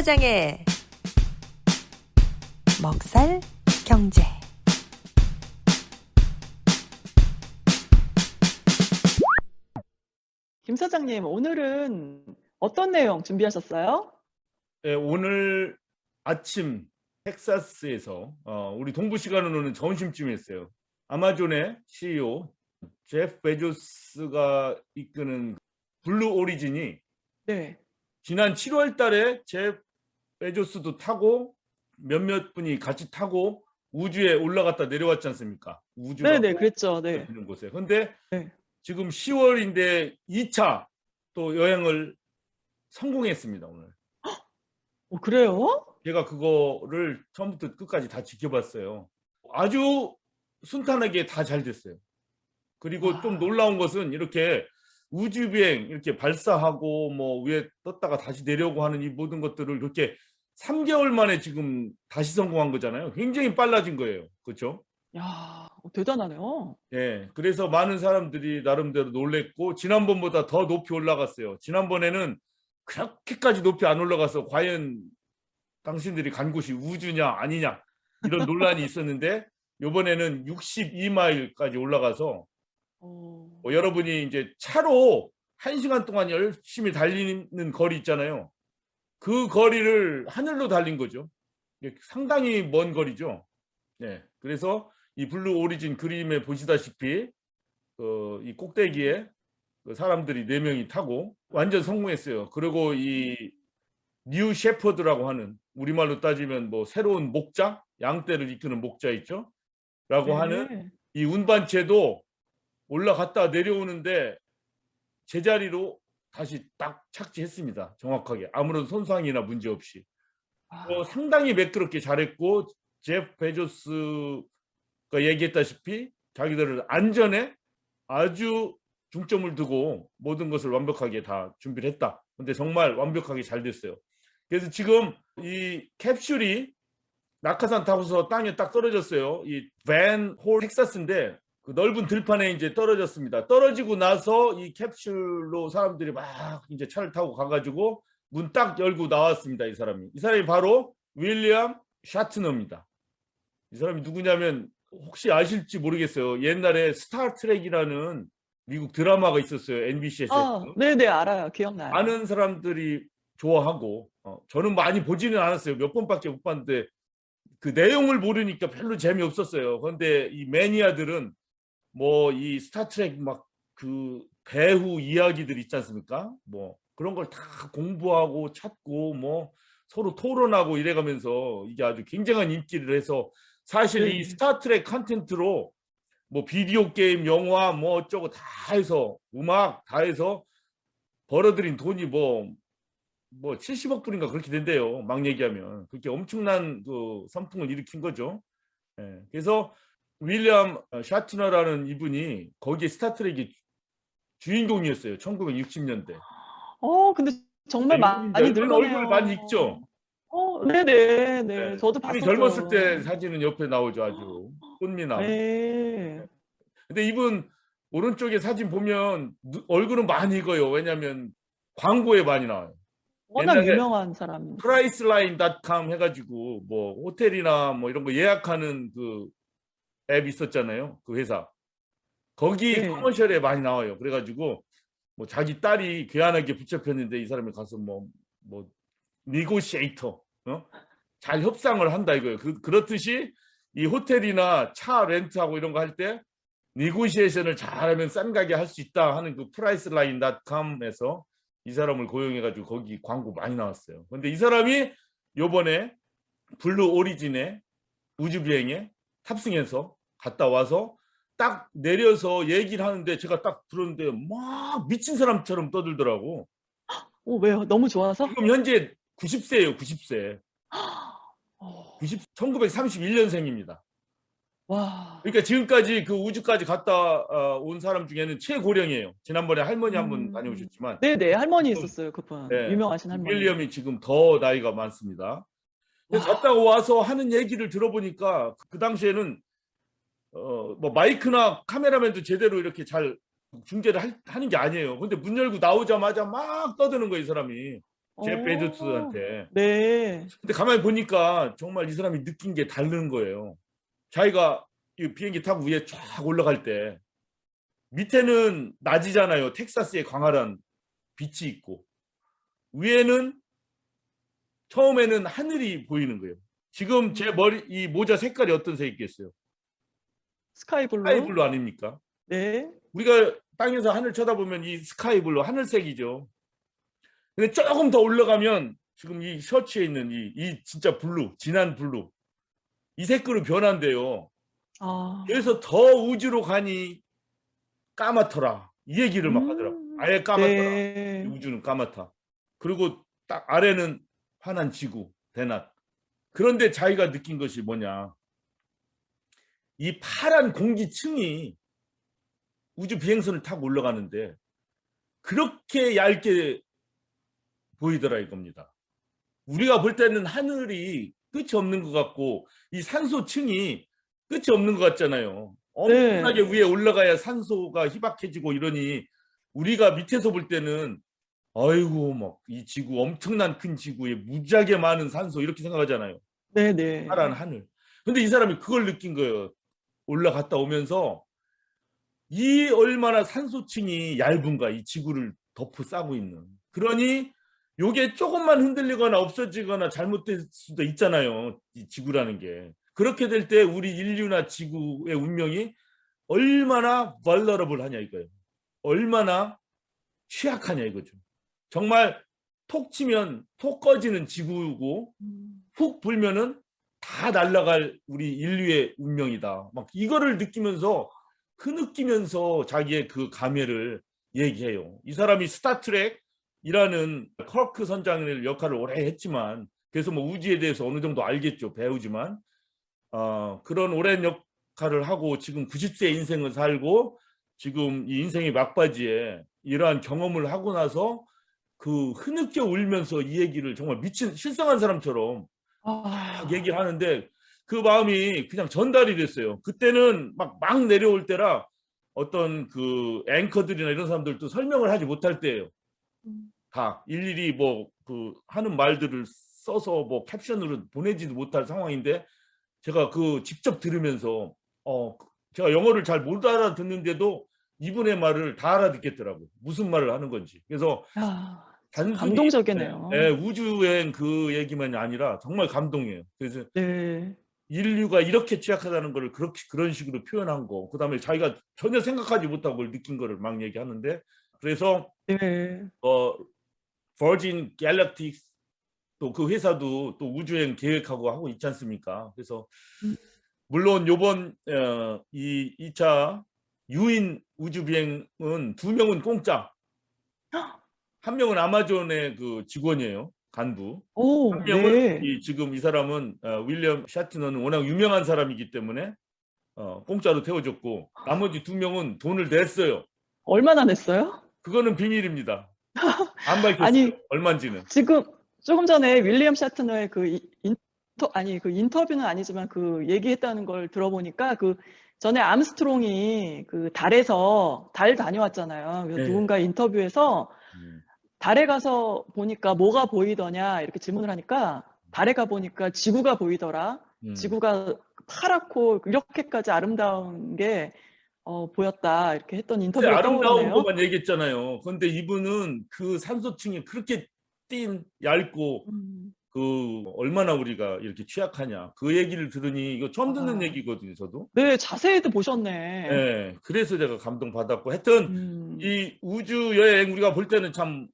사장의 먹살 경제. 김 사장님, 오늘은 어떤 내용 준비하셨어요? 네, 오늘 아침 텍사스에서 우리 동부 시간으로는 점심쯤이었어요. 아마존의 CEO 제프 베조스가 이끄는 블루 오리진이 네. 지난 7월 달에 제프 베조스도 타고 몇몇 분이 같이 타고 우주에 올라갔다 내려왔지 않습니까? 우주라고 네네, 그랬죠. 네. 하는 곳에. 근데 네. 지금 10월인데 2차 또 여행을 성공했습니다, 오늘. 그래요? 제가 그거를 처음부터 끝까지 다 지켜봤어요. 아주 순탄하게 다 잘 됐어요. 그리고 좀 놀라운 것은 이렇게 우주비행 이렇게 발사하고 뭐 위에 떴다가 다시 내려오고 하는 이 모든 것들을 그렇게 3개월 만에 지금 다시 성공한 거잖아요. 굉장히 빨라진 거예요. 그렇죠? 야, 대단하네요. 예. 그래서 많은 사람들이 나름대로 놀랬고 지난번보다 더 높이 올라갔어요. 지난번에는 그렇게까지 높이 안 올라가서 과연 당신들이 간 곳이 우주냐 아니냐 이런 논란이 있었는데 이번에는 62마일까지 올라가서 여러분이 이제 차로 1시간 동안 열심히 달리는 거리 있잖아요. 그 거리를 하늘로 달린 거죠. 상당히 먼 거리죠. 네. 그래서 이 블루 오리진 그림에 보시다시피 이 꼭대기에 사람들이 4명이 타고 완전 성공했어요. 그리고 이 뉴 셰퍼드라고 하는 우리말로 따지면 뭐 새로운 목자, 양떼를 이끄는 목자 있죠? 라고 하는 이 운반체도 올라갔다 내려오는데 제자리로 다시 딱 착지했습니다. 정확하게. 아무런 손상이나 문제 없이. 상당히 매끄럽게 잘했고 제프 베조스가 얘기했다시피 자기들은 안전에 아주 중점을 두고 모든 것을 완벽하게 다 준비를 했다. 근데 정말 완벽하게 잘 됐어요. 그래서 지금 이 캡슐이 낙하산 타고서 땅에 딱 떨어졌어요. 이 밴 홀 텍사스인데 그 넓은 들판에 이제 떨어졌습니다. 떨어지고 나서 이 캡슐로 사람들이 막 이제 차를 타고 가가지고 문 딱 열고 나왔습니다. 이 사람이 바로 윌리엄 샤트너입니다. 이 사람이 누구냐면 혹시 아실지 모르겠어요. 옛날에 스타트랙이라는 미국 드라마가 있었어요. MBC에서. 네네, 알아요. 기억나요. 많은 사람들이 좋아하고 저는 많이 보지는 않았어요. 몇 번밖에 못 봤는데 그 내용을 모르니까 별로 재미없었어요. 그런데 이 매니아들은 뭐 이 스타트랙 막 그 배후 이야기들 있지 않습니까? 뭐 그런 걸 다 공부하고 찾고 뭐 서로 토론하고 이래가면서 이게 아주 굉장한 인기를 해서 사실 이 스타트랙 컨텐츠로 뭐 비디오 게임, 영화 뭐 어쩌고 다 해서 음악 다 해서 벌어들인 돈이 뭐 70억 불인가 그렇게 된대요. 막 얘기하면 그렇게 엄청난 그 선풍을 일으킨 거죠. 예. 그래서 윌리엄 샤트너라는 이분이 거기에 스타트랙의 주인공이었어요. 1960년대. 근데 정말 많이 늙은 얼굴 늙었네요. 많이 있죠. 네네, 네. 저도 이분이 봤었어요. 젊었을 때 사진은 옆에 나오죠. 아주 꽃미남. 네. 근데 이분 오른쪽에 사진 보면 얼굴은 많이 익어요. 왜냐하면 광고에 많이 나와요. 워낙 옛날에 유명한 사람입니다. priceline.com 해가지고 뭐 호텔이나 뭐 이런 거 예약하는 그 앱 있었잖아요. 그 회사. 거기 커머셜에 많이 나와요. 그래가지고 뭐 자기 딸이 괴한하게 붙잡혔는데 이 사람이 가서 뭐 니고시에이터 잘 협상을 한다 이거예요. 그렇듯이 이 호텔이나 차 렌트하고 이런 거 할 때 니고시에이션을 잘하면 싼 가게 할 수 있다 하는 그 priceline.com에서 이 사람을 고용해가지고 거기 광고 많이 나왔어요. 근데 이 사람이 요번에 블루 오리진의 우주비행에 탑승해서 갔다 와서 딱 내려서 얘기를 하는데 제가 딱 들었는데 막 미친 사람처럼 떠들더라고. 왜요? 너무 좋아서? 지금 현재 90세예요. 90세. 1931년생입니다. 와. 그러니까 지금까지 그 우주까지 갔다 온 사람 중에는 최고령이에요. 지난번에 할머니 한 분 다녀오셨지만 네네, 할머니 있었어요. 그분. 네, 유명하신 할머니. 윌리엄이 지금 더 나이가 많습니다. 갔다 와서 하는 얘기를 들어보니까 그 당시에는 뭐 마이크나 카메라맨도 제대로 이렇게 잘 중계를 하는 게 아니에요. 근데 문 열고 나오자마자 막 떠드는 거예요, 이 사람이. 제프 베조스한테. 네. 근데 가만히 보니까 정말 이 사람이 느낀 게 다른 거예요. 자기가 이 비행기 타고 위에 쫙 올라갈 때 밑에는 낮이잖아요. 텍사스의 광활한 빛이 있고 위에는 처음에는 하늘이 보이는 거예요. 지금 제 머리 이 모자 색깔이 어떤 색이겠어요? 스카이 블루. 스카이 블루 아닙니까? 네. 우리가 땅에서 하늘 쳐다보면 이 스카이 블루 하늘색이죠. 근데 조금 더 올라가면 지금 이 셔츠에 있는 이 진짜 블루, 진한 블루 이 색으로 변한대요. 아. 그래서 더 우주로 가니 까맣더라. 이 얘기를 막 하더라고. 아예 까맣더라. 네. 우주는 까맣다. 그리고 딱 아래는 환한 지구, 대낮. 그런데 자기가 느낀 것이 뭐냐. 이 파란 공기층이 우주 비행선을 타고 올라가는데 그렇게 얇게 보이더라 이겁니다. 우리가 볼 때는 하늘이 끝이 없는 것 같고 이 산소층이 끝이 없는 것 같잖아요. 엄청나게 위에 올라가야 산소가 희박해지고 이러니 우리가 밑에서 볼 때는 아이고 막 이 지구 엄청난 큰 지구에 무지하게 많은 산소 이렇게 생각하잖아요. 네네. 파란 하늘. 근데 이 사람이 그걸 느낀 거예요. 올라갔다 오면서 이 얼마나 산소층이 얇은가 이 지구를 덮어 싸고 있는. 그러니 요게 조금만 흔들리거나 없어지거나 잘못될 수도 있잖아요. 이 지구라는 게. 그렇게 될 때 우리 인류나 지구의 운명이 얼마나 vulnerable 하냐 이거예요. 얼마나 취약하냐 이거죠. 정말 톡 치면 톡 꺼지는 지구고 훅 불면은 다 날아갈 우리 인류의 운명이다. 막 이거를 느끼면서 흐느끼면서 자기의 그 감회를 얘기해요. 이 사람이 스타트랙이라는 커크 선장의 역할을 오래 했지만 그래서 뭐 우주에 대해서 어느 정도 알겠죠. 배우지만 그런 오랜 역할을 하고 지금 90세 인생을 살고 지금 이 인생의 막바지에 이러한 경험을 하고 나서 그 흐느껴 울면서 이 얘기를 정말 미친 실성한 사람처럼 막 얘기를 하는데 그 마음이 그냥 전달이 됐어요. 그때는 막 내려올 때라 어떤 그 앵커들이나 이런 사람들도 설명을 하지 못할 때예요. 다 일일이 뭐 그 하는 말들을 써서 뭐 캡션으로 보내지도 못할 상황인데 제가 그 직접 들으면서 제가 영어를 잘 못 알아듣는데도 이분의 말을 다 알아듣겠더라고요. 무슨 말을 하는 건지. 그래서 단순히 감동적이네요. 우주여행 그 얘기만이 아니라 정말 감동이에요. 그래서 네. 인류가 이렇게 취약하다는 걸 그런 식으로 표현한 거. 그다음에 자기가 전혀 생각하지 못하고 그걸 느낀 거를 막 얘기하는데 그래서 네. 버진 갤럭틱스 또 그 회사도 또 우주여행 계획하고 하고 있지 않습니까? 그래서 물론 요번 이 2차 유인 우주 비행은 2명은 공짜. 한 명은 아마존의 그 직원이에요. 간부. 오, 한 명은 네. 지금 이 사람은 윌리엄 샤트너는 워낙 유명한 사람이기 때문에 공짜로 태워줬고 나머지 2명은 돈을 냈어요. 얼마나 냈어요? 그거는 비밀입니다. 안 밝혔어요. 아니, 얼마인지는. 지금 조금 전에 윌리엄 샤트너의 그 인터뷰는 아니지만 그 얘기했다는 걸 들어보니까 그 전에 암스트롱이 그 달 다녀왔잖아요. 그래서 네. 누군가 인터뷰에서 달에 가서 보니까 뭐가 보이더냐 이렇게 질문을 하니까 달에 가 보니까 지구가 보이더라. 지구가 파랗고 이렇게까지 아름다운 게 보였다 이렇게 했던 인터뷰가 아름다운 떠오르네요. 것만 얘기했잖아요. 그런데 이분은 그 산소층이 그렇게 얇고 그 얼마나 우리가 이렇게 취약하냐 그 얘기를 들으니 이거 처음 듣는 얘기거든요. 저도. 네, 자세히도 보셨네. 네, 그래서 제가 감동받았고 하여튼 이 우주 여행 우리가 볼 때는 참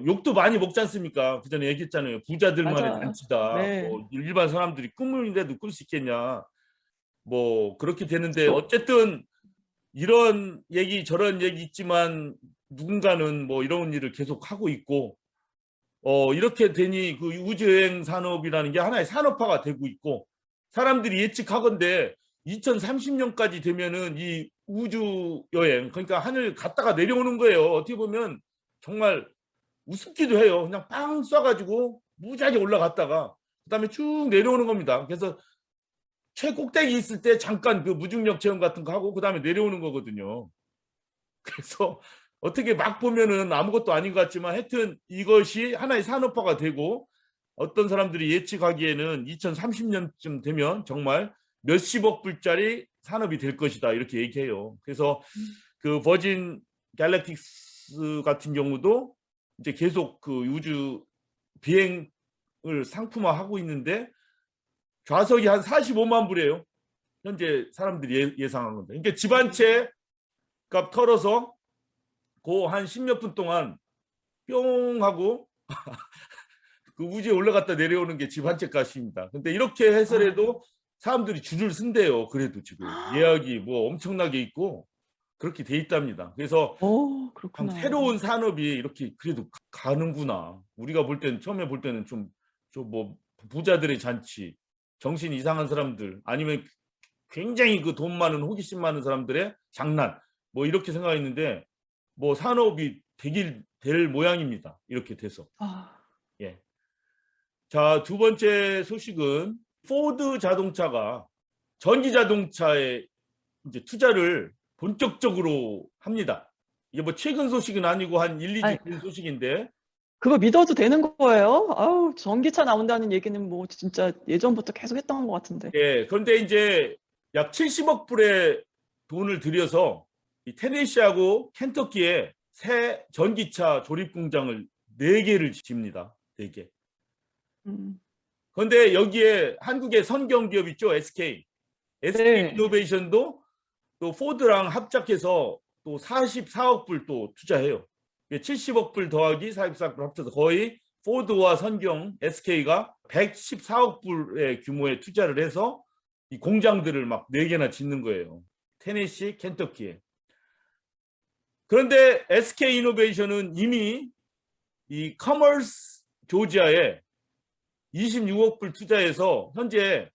욕도 많이 먹지 않습니까? 그 전에 얘기했잖아요. 부자들만의 맞아요. 잔치다. 네. 뭐 일반 사람들이 꿈을인데도 꿀 수 있겠냐. 뭐 그렇게 되는데 어쨌든 이런 얘기 저런 얘기 있지만 누군가는 뭐 이런 일을 계속 하고 있고 이렇게 되니 그 우주여행 산업이라는 게 하나의 산업화가 되고 있고 사람들이 예측하건대 2030년까지 되면은 이 우주여행 그러니까 하늘 갔다가 내려오는 거예요. 어떻게 보면 정말 우습기도 해요. 그냥 빵 쏴가지고 무지하게 올라갔다가 그다음에 쭉 내려오는 겁니다. 그래서 최꼭대기 있을 때 잠깐 그 무중력 체험 같은 거 하고 그다음에 내려오는 거거든요. 그래서 어떻게 막 보면은 아무것도 아닌 것 같지만 하여튼 이것이 하나의 산업화가 되고 어떤 사람들이 예측하기에는 2030년쯤 되면 정말 몇십억 불짜리 산업이 될 것이다 이렇게 얘기해요. 그래서 그 버진 갤럭틱스 같은 경우도 이제 계속 그 우주 비행을 상품화하고 있는데 좌석이 한 45만 불이에요. 현재 사람들이 예상한 건데. 그러니까 집 한 채 값 털어서 그 한 10몇 분 동안 뿅 하고 그 우주에 올라갔다 내려오는 게 집 한 채 값입니다. 근데 이렇게 해서라도 사람들이 줄을 쓴대요. 그래도 지금 예약이 뭐 엄청나게 있고 그렇게 돼 있답니다. 그래서 참 그렇구나. 새로운 산업이 이렇게 그래도 가는구나. 우리가 볼 때는 처음에 볼 때는 좀 뭐 부자들의 잔치, 정신 이상한 사람들 아니면 굉장히 그 돈 많은 호기심 많은 사람들의 장난 뭐 이렇게 생각했는데 뭐 산업이 될 모양입니다. 이렇게 돼서. 예. 자, 두 번째 소식은 포드 자동차가 전기 자동차에 이제 투자를 본격적으로 합니다. 이게 뭐 최근 소식은 아니고 한 1, 2주 된 소식인데 그거 믿어도 되는 거예요? 아우, 전기차 나온다는 얘기는 뭐 진짜 예전부터 계속 했던 것 같은데. 예, 그런데 이제 약 70억 불의 돈을 들여서 이 테네시하고 켄터키에 새 전기차 조립 공장을 4개를 집니다. 4개. 그런데 여기에 한국의 선경기업 있죠, SK. SK 이노베이션도 또 포드랑 합작해서 또 44억 불 또 투자해요. 70억 불 더하기 44억 불 합쳐서 거의 포드와 선경, SK가 114억 불의 규모의 투자를 해서 이 공장들을 막 4개나 짓는 거예요. 테네시, 켄터키에. 그런데 SK 이노베이션은 이미 이 커머스 조지아에 26억 불 투자해서 현재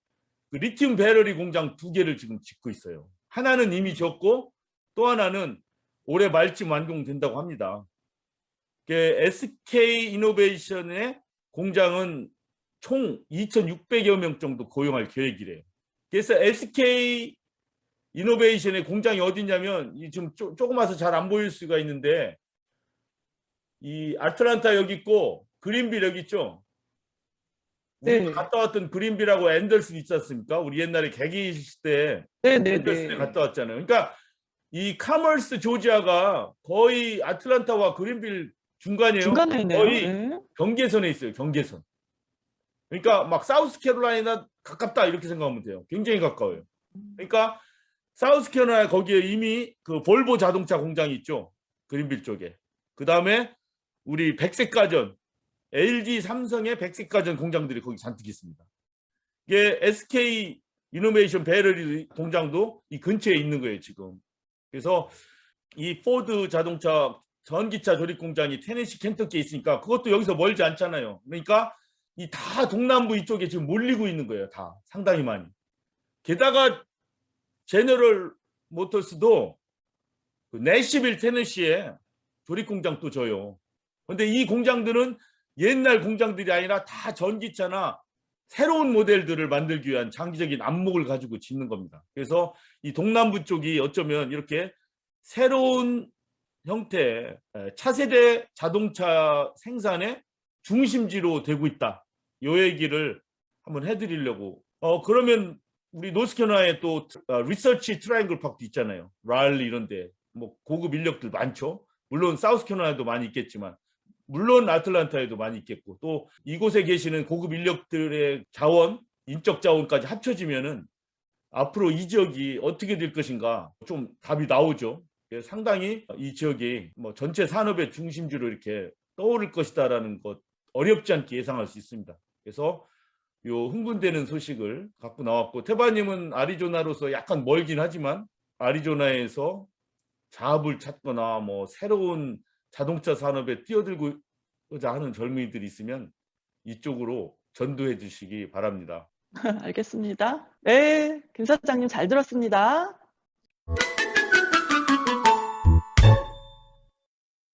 그 리튬 배터리 공장 2개를 지금 짓고 있어요. 하나는 이미 지었고 또 하나는 올해 말쯤 완공된다고 합니다. SK 이노베이션의 공장은 총 2,600여 명 정도 고용할 계획이래요. 그래서 SK 이노베이션의 공장이 어디냐면 지금 조금 와서 잘 안 보일 수가 있는데 이 아틀란타 여기 있고 그린빌 여기 있죠. 우리가 갔다 왔던 그린빌하고 앤더슨 있지 않습니까? 우리 옛날에 개기 시대 앤더슨에 갔다 왔잖아요. 그러니까 이 카머스 조지아가 거의 아틀란타와 그린빌 중간이에요. 중간에 있네요. 거의 경계선에 있어요. 경계선. 그러니까 막 사우스캐롤라이나 가깝다 이렇게 생각하면 돼요. 굉장히 가까워요. 그러니까 사우스캐롤라이나 거기에 이미 그 볼보 자동차 공장이 있죠. 그린빌 쪽에. 그 다음에 우리 백색가전 LG 삼성의 백색가전 공장들이 거기 잔뜩 있습니다. 이게 SK 이노베이션 배터리 공장도 이 근처에 있는 거예요 지금. 그래서 이 포드 자동차 전기차 조립 공장이 테네시 켄터키에 있으니까 그것도 여기서 멀지 않잖아요. 그러니까 이 다 동남부 이쪽에 지금 몰리고 있는 거예요. 다 상당히 많이. 게다가 제너럴 모터스도 그 내시빌 테네시에 조립 공장 또 줘요. 그런데 이 공장들은 옛날 공장들이 아니라 다 전기차나 새로운 모델들을 만들기 위한 장기적인 안목을 가지고 짓는 겁니다. 그래서 이 동남부 쪽이 어쩌면 이렇게 새로운 형태의 차세대 자동차 생산의 중심지로 되고 있다. 이 얘기를 한번 해드리려고. 그러면 우리 노스캐롤라이나에 또 리서치 트라이앵글 파크도 있잖아요. 랄리 이런 데 뭐 고급 인력들 많죠. 물론 사우스캐롤라이나도 많이 있겠지만 물론 아틀란타에도 많이 있겠고 또 이곳에 계시는 고급 인력들의 자원, 인적 자원까지 합쳐지면은 앞으로 이 지역이 어떻게 될 것인가 좀 답이 나오죠. 상당히 이 지역이 뭐 전체 산업의 중심지로 이렇게 떠오를 것이다라는 것 어렵지 않게 예상할 수 있습니다. 그래서 요 흥분되는 소식을 갖고 나왔고 태바님은 아리조나로서 약간 멀긴 하지만 아리조나에서 자업을 찾거나 뭐 새로운 자동차 산업에 뛰어들고자 하는 젊은이들이 있으면 이쪽으로 전도해 주시기 바랍니다. 알겠습니다. 네, 김 사장님 잘 들었습니다.